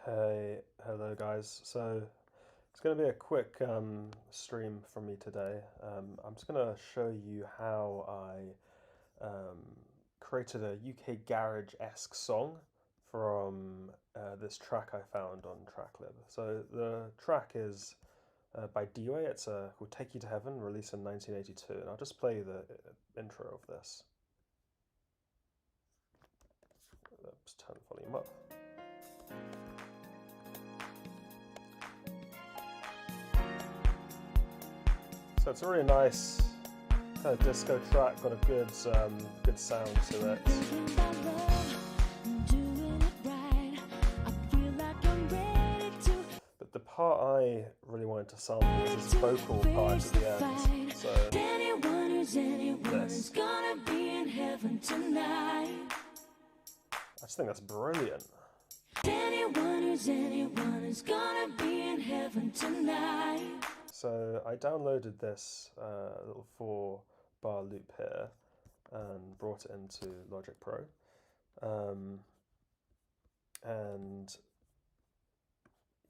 Hey, hello guys. So it's going to be a quick stream from me today. I'm just going to show you how I created a UK garage-esque song from this track I found on Tracklib. So the track is by D-Way. It's called Take You to Heaven, released in 1982, and I'll just play the intro of this. Let's turn the volume up. So it's a really nice kind of disco track, got a good sound to it. But the part I really wanted to sample was this vocal part at the end. So this. I just think that's brilliant. So I downloaded this little 4-bar loop here and brought it into Logic Pro. And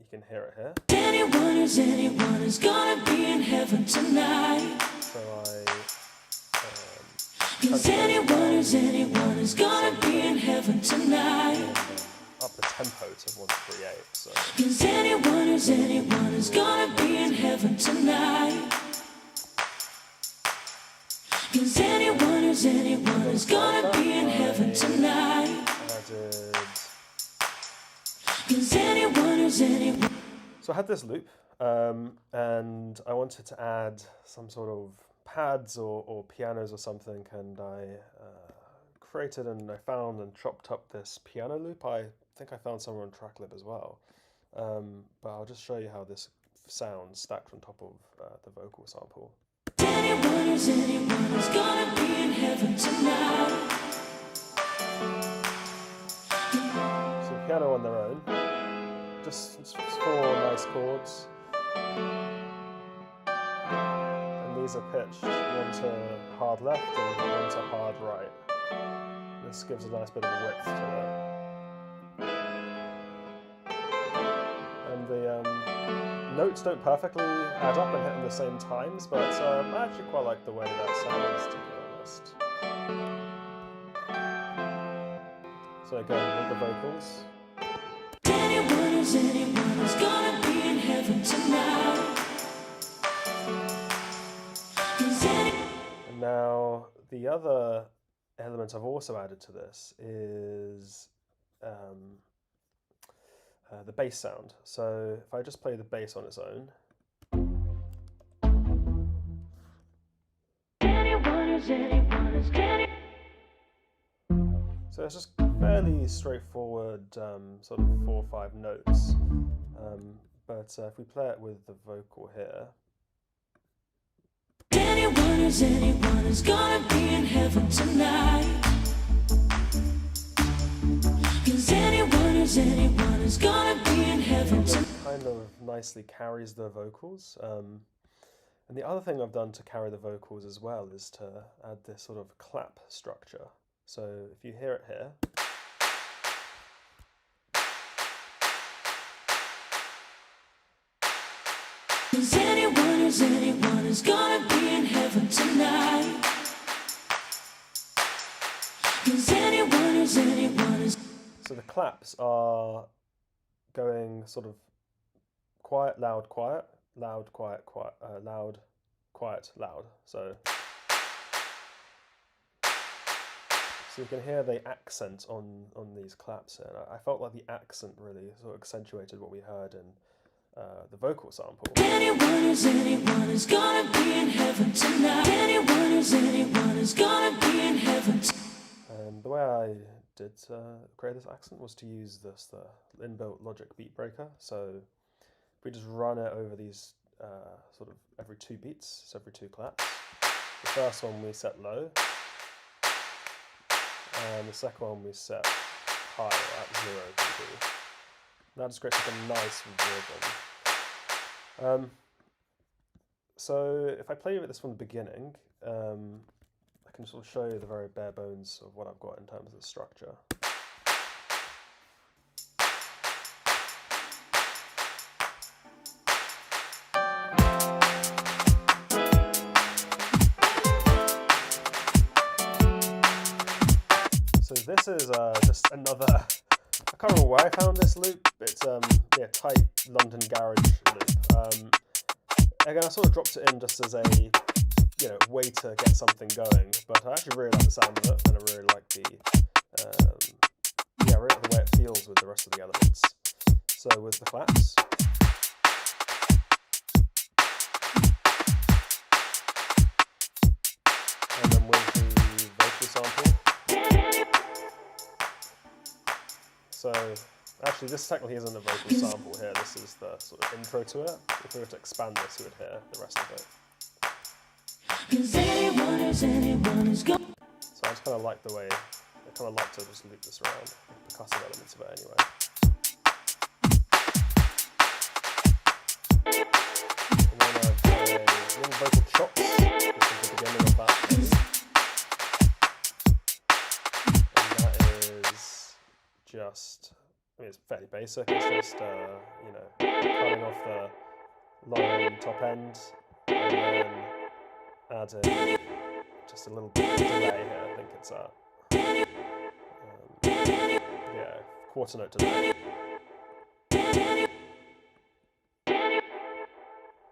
you can hear it here. Anyone is gonna be in heaven tonight. So anyone is gonna be in heaven tonight. Up the tempo to 138. So. Anyone is gonna be in heaven tonight. Anyone is gonna be in heaven tonight. So I had this loop, and I wanted to add some sort of pads or pianos or something, and I created and I found and chopped up this piano loop. I think I found somewhere on Tracklib as well, but I'll just show you how this sounds stacked on top of the vocal sample. Anyone is gonna be in heaven tonight. So the piano on their own, just 4 nice chords, and these are pitched one to hard left and one to hard right. This gives a nice bit of width to it. And the notes don't perfectly add up and hit in the same times, but I actually quite like the way that sounds, to be honest. So again, with the vocals. Anyone is gonna be in heaven tonight. And now the other element I've also added to this is the bass sound. So if I just play the bass on its own. So it's just fairly straightforward sort of 4 or 5 notes. But if we play it with the vocal here. Anyone is gonna be in heaven tonight. Anyone is gonna be in heaven tonight. It kind of nicely carries the vocals. And the other thing I've done to carry the vocals as well is to add this sort of clap structure. So if you hear it here. Anyone is gonna be in heaven tonight. Anyone is. So the claps are going sort of quiet, loud, quiet, loud, quiet, quiet, loud, quiet, loud. So you can hear the accent on these claps here. And I felt like the accent really sort of accentuated what we heard in the vocal sample. Anyone is gonna be in heaven tonight. Anyone is gonna be in heaven. And the way I did create this accent was to use this inbuilt Logic beat breaker. So if we just run it over these sort of every 2 beats, so every 2 claps. The first one we set low, and the second one we set high at 0 dB. That just creates like a nice rhythm. So if I play with this from the beginning, I can sort of show you the very bare bones of what I've got in terms of the structure. this is just another, I can't remember where I found this loop. It's yeah, tight London garage loop. Again, I sort of dropped it in just as a, you know, way to get something going, but I actually really like the sound of it, and I really like the, yeah, I really like the way it feels with the rest of the elements. So with the claps. And then with the vocal sample. So actually this technically isn't a vocal sample here, this is the sort of intro to it. If we were to expand this, we would hear the rest of it. So I just kind of like the way, I kind of like to just loop this around, the percussive elements of it anyway. And then I've got a little vocal chops, this is the beginning of that. And that is just, I mean, it's fairly basic, it's just, you know, cutting off the low top end, and then adding just a little bit of delay here, I think it's at, yeah, quarter note delay.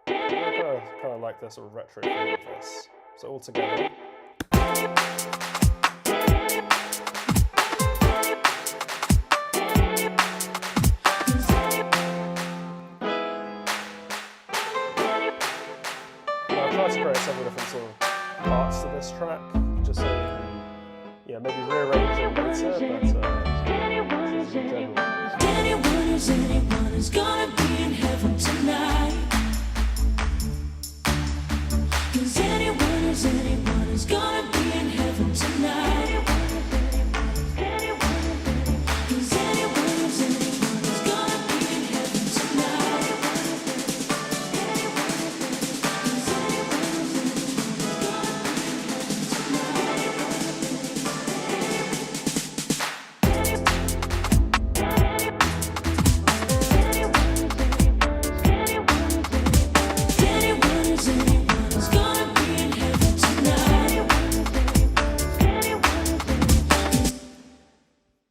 I kind of like this sort of retro feel of this. So all together. To create several different sort of parts to this track, just so you can, yeah, maybe rearrange them later, but in general. Anyone is gonna be in heaven tonight. 'Cause anyone is gonna be in heaven tonight. 'Cause anyone is gonna be in heaven tonight.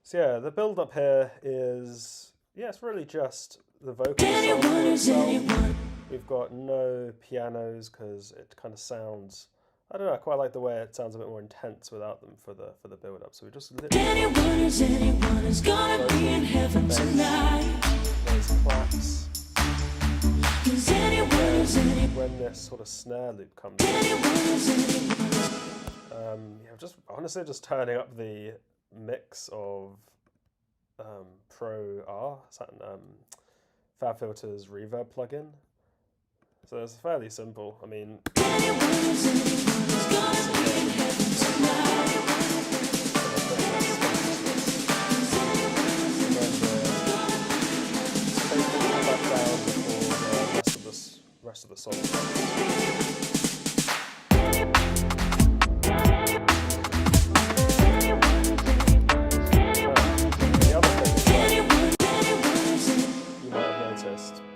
So yeah, the build up here is, yeah, it's really just the vocal sample itself. We've got no pianos because it kind of sounds, I don't know, I quite like the way it sounds a bit more intense without them for the build up. So we just literally anyone is gonna be in heaven tonight. Those claps. When this sort of snare loop comes in, yeah, just honestly just turning up the mix of Pro R, Fab Filter's reverb plugin. So it's fairly simple. I mean, rest of the song.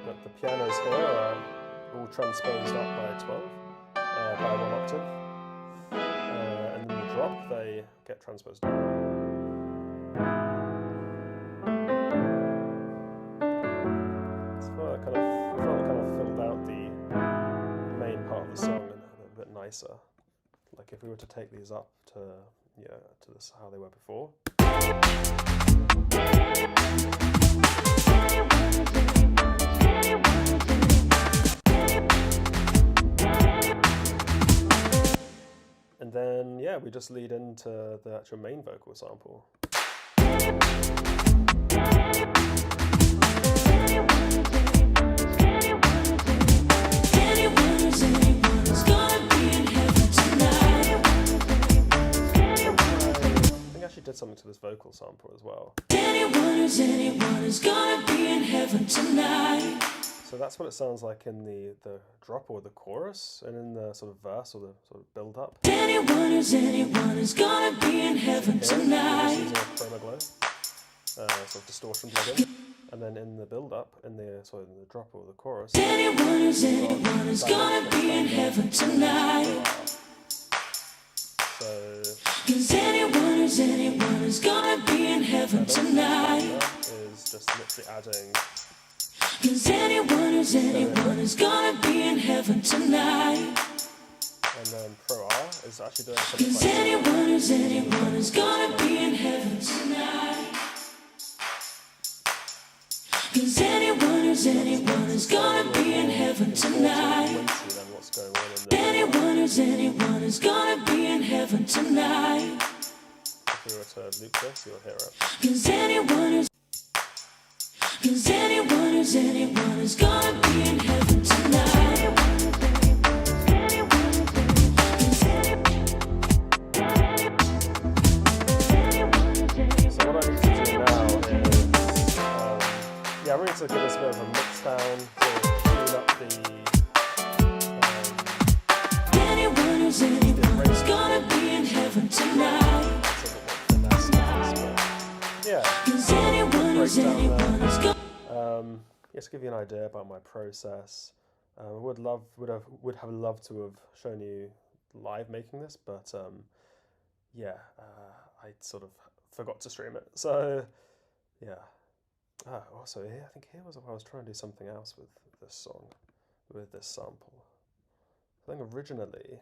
That the pianos here are all transposed up by 12, by 1 octave, and then the drop, they get transposed down. So I felt it kind of filled out the main part of the song and a bit nicer. Like if we were to take these up to, yeah, to this how they were before. And then, yeah, we just lead into the actual main vocal sample. Did something to this vocal sample as well. Anyone is gonna be in heaven tonight. So that's what it sounds like in the drop or the chorus, and in the sort of verse or the sort of build up. Anyone is gonna be in heaven tonight. Using a chroma glow, sort of distortion plugin, and then in the build up, in the drop or the chorus. Anyone is gonna be in heaven tonight. So So Is anyone who's gonna be in heaven tonight? Is just literally adding. Is anyone who's gonna be in heaven tonight? And then Pro R is actually doing something Is like anyone who's gonna be in heaven tonight? Is anyone who's gonna be in heaven tonight? than what's going on in the Anyone who's gonna be in heaven tonight? If we were to loop this, you'll hear it. Is anyone who's gonna be in heaven tonight? So what I need to do now is, yeah, we need to give this a bit of a mix down to tune up the. Anyone who's gonna be in heaven tonight? Yeah. Is anyone who's gonna Just to give you an idea about my process. Would have loved to have shown you live making this, but yeah, I sort of forgot to stream it. So yeah. Also here, I think here was I was trying to do something else with this song, with this sample. I think originally.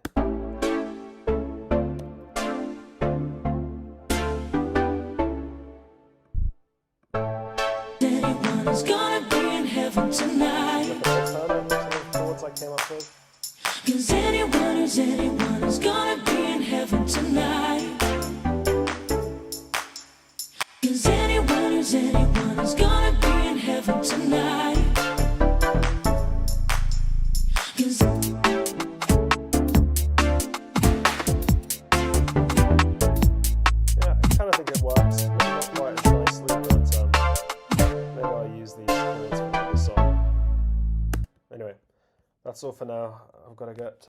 Anyone's gonna be in heaven tonight? Look at the alternative chords I came up with. Cause anyone's gonna be in heaven tonight? Cause anyone's gonna be in heaven tonight? Cause Yeah, I kind of think it works. Maybe not quite as nicely, but maybe I'll use these chords for the song. Anyway, that's all for now. I've got to get